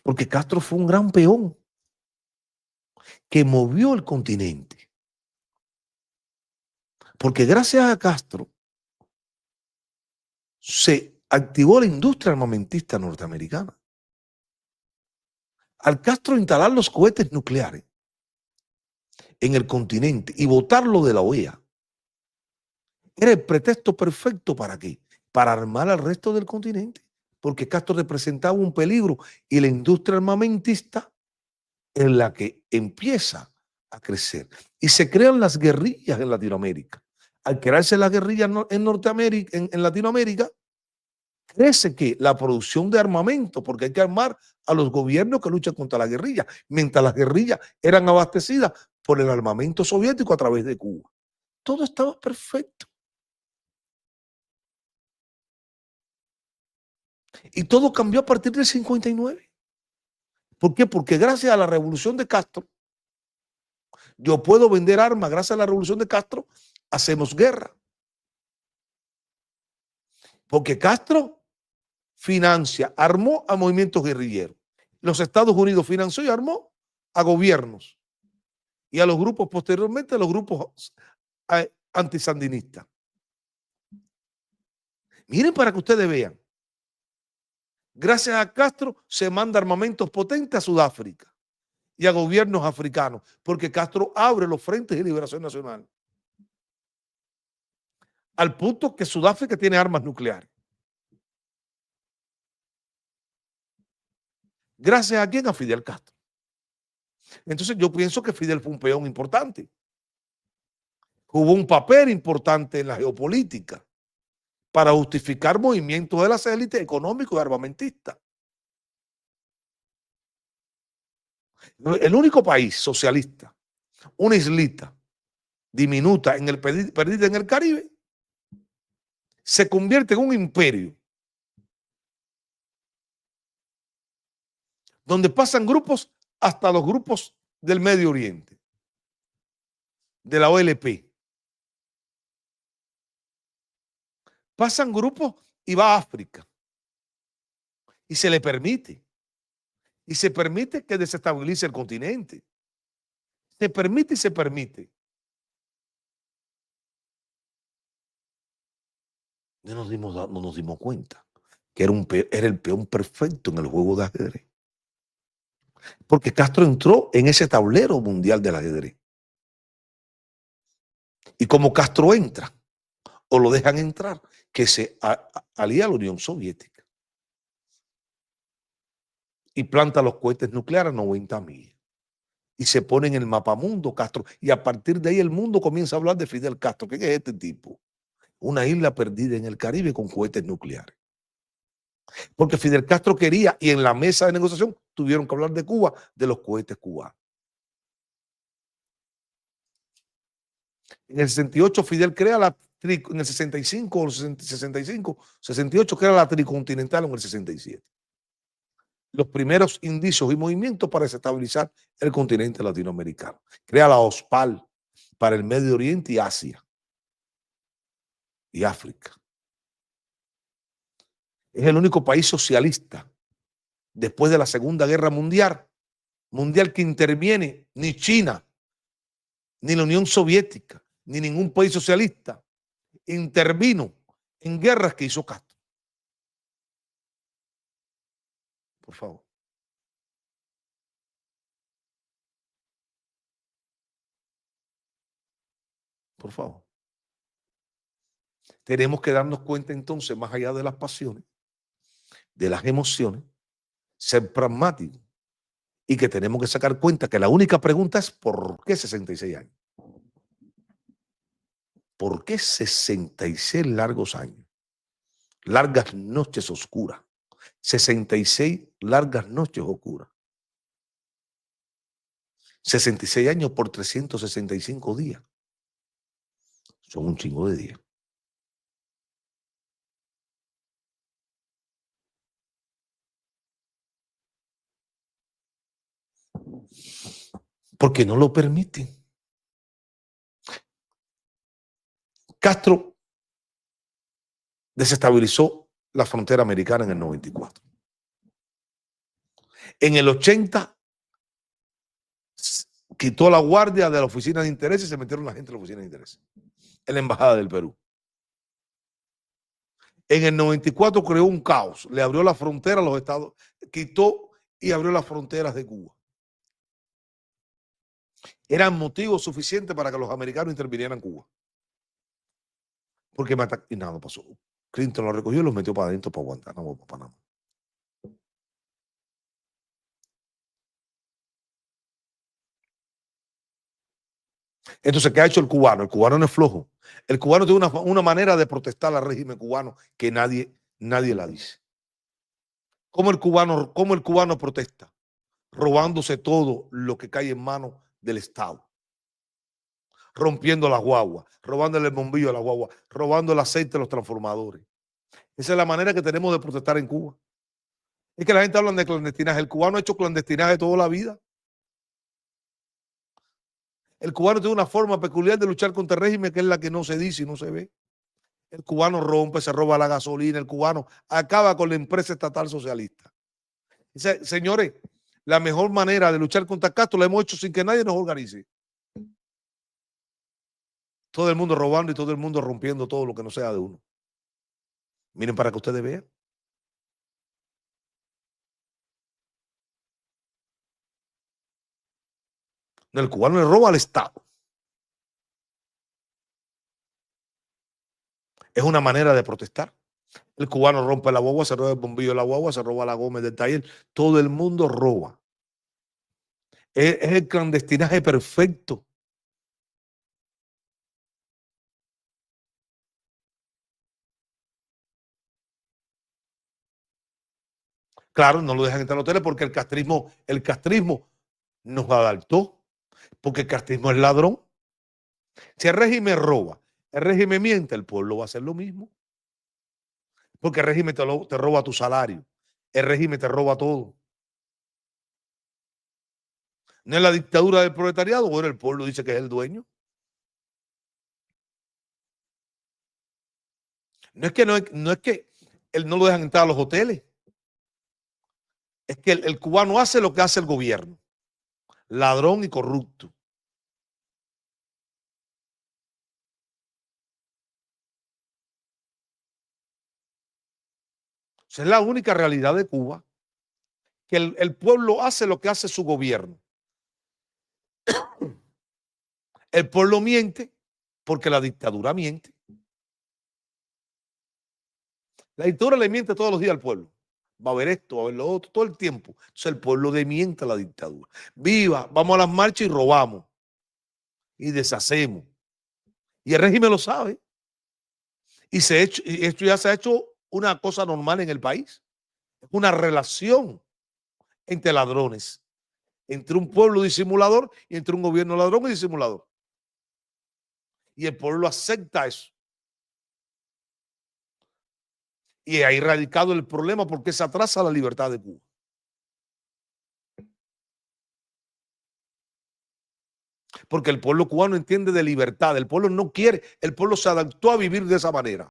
Porque Castro fue un gran peón que movió el continente. Porque gracias a Castro se activó la industria armamentista norteamericana. Al Castro instalar los cohetes nucleares en el continente y botarlo de la OEA, era el pretexto perfecto ¿para qué? Para armar al resto del continente, porque Castro representaba un peligro y la industria armamentista es la que empieza a crecer. Y se crean las guerrillas en Latinoamérica. Al crearse las guerrillas en Norteamérica, en Latinoamérica, crece que la producción de armamento, porque hay que armar a los gobiernos que luchan contra la guerrilla, mientras las guerrillas eran abastecidas por el armamento soviético a través de Cuba. Todo estaba perfecto. Y todo cambió a partir del 59. ¿Por qué? Porque gracias a la revolución de Castro, yo puedo vender armas, gracias a la revolución de Castro, hacemos guerra. Porque Castro financia, armó a movimientos guerrilleros. Los Estados Unidos financió y armó a gobiernos y a los grupos posteriormente, a los grupos antisandinistas. Miren para que ustedes vean. Gracias a Castro se manda armamentos potentes a Sudáfrica y a gobiernos africanos, porque Castro abre los frentes de liberación nacional. Al punto que Sudáfrica tiene armas nucleares. ¿Gracias a quién? A Fidel Castro. Entonces yo pienso que Fidel fue un peón importante. Jugó un papel importante en la geopolítica para justificar movimientos de las élites económicos y armamentistas. El único país socialista, una islita diminuta perdida en el Caribe, se convierte en un imperio donde pasan grupos hasta los grupos del Medio Oriente, de la OLP. Pasan grupos y va a África. Y se le permite. Y se permite que desestabilice el continente. Se permite y se permite. No nos dimos cuenta que era el peón perfecto en el juego de ajedrez. Porque Castro entró en ese tablero mundial del ajedrez. Y como Castro entra, o lo dejan entrar, que se alía a la Unión Soviética y planta los cohetes nucleares a 90 millas. Y se pone en el mapamundo Castro. Y a partir de ahí el mundo comienza a hablar de Fidel Castro. ¿Qué es este tipo? Una isla perdida en el Caribe con cohetes nucleares. Porque Fidel Castro quería, y en la mesa de negociación tuvieron que hablar de Cuba, de los cohetes cubanos. En el 68 Fidel crea en el 65 o 65, 68 crea la tricontinental en el 67. Los primeros indicios y movimientos para desestabilizar el continente latinoamericano. Crea la OSPAL para el Medio Oriente y Asia y África. Es el único país socialista después de la Segunda Guerra Mundial que interviene, ni China, ni la Unión Soviética, ni ningún país socialista intervino en guerras que hizo Castro. Por favor. Por favor. Tenemos que darnos cuenta entonces, más allá de las pasiones, de las emociones, ser pragmáticos y que tenemos que sacar cuenta que la única pregunta es ¿por qué 66 años? ¿Por qué 66 largos años? Largas noches oscuras. 66 largas noches oscuras. 66 años por 365 días. Son un chingo de días. Porque no lo permiten. Castro desestabilizó la frontera americana en el 94. En el 80 quitó la guardia de la oficina de interés y se metieron la gente en la oficina de interés, en la embajada del Perú. En el 94 creó un caos, le abrió la frontera a los estados, quitó y abrió las fronteras de Cuba. Eran motivos suficientes para que los americanos intervinieran en Cuba. Porque y nada pasó. Clinton lo recogió y los metió para adentro, para Guantánamo, para Panamá. Entonces, ¿qué ha hecho el cubano? El cubano no es flojo. El cubano tiene una manera de protestar al régimen cubano que nadie la dice. ¿Cómo el cubano protesta? Robándose todo lo que cae en manos del Estado. Rompiendo las guaguas, robándole el bombillo a la guagua, robando el aceite a los transformadores. Esa es la manera que tenemos de protestar en Cuba. Es que la gente habla de clandestinaje. El cubano ha hecho clandestinaje toda la vida. El cubano tiene una forma peculiar de luchar contra el régimen que es la que no se dice y no se ve. El cubano rompe, se roba la gasolina, el cubano acaba con la empresa estatal socialista. Dice, señores, la mejor manera de luchar contra Castro la hemos hecho sin que nadie nos organice. Todo el mundo robando y todo el mundo rompiendo todo lo que no sea de uno. Miren para que ustedes vean. El cubano le roba al Estado. Es una manera de protestar. El cubano rompe la guagua, se roba el bombillo de la guagua, se roba la goma del taller. Todo el mundo roba. Es el clandestinaje perfecto. Claro, no lo dejan entrar a los hoteles porque el castrismo nos adaptó, porque el castrismo es ladrón. Si el régimen roba, el régimen miente, el pueblo va a hacer lo mismo. Porque el régimen te roba tu salario, el régimen te roba todo. ¿No es la dictadura del proletariado? Bueno, el pueblo dice que es el dueño. No es que él no lo dejan entrar a los hoteles. Es que el cubano hace lo que hace el gobierno. Ladrón y corrupto. Esa es la única realidad de Cuba, que el pueblo hace lo que hace su gobierno. El pueblo miente porque la dictadura miente. La dictadura le miente todos los días al pueblo. Va a haber esto, va a haber lo otro, todo el tiempo. Entonces el pueblo le miente a la dictadura. Viva, vamos a las marchas y robamos y deshacemos. Y el régimen lo sabe. Y esto ya se ha hecho una cosa normal en el país. Una relación entre ladrones, entre un pueblo disimulador y entre un gobierno ladrón y disimulador. Y el pueblo acepta eso. Y ahí radicado el problema porque se atrasa la libertad de Cuba. Porque el pueblo cubano entiende de libertad, el pueblo no quiere, el pueblo se adaptó a vivir de esa manera.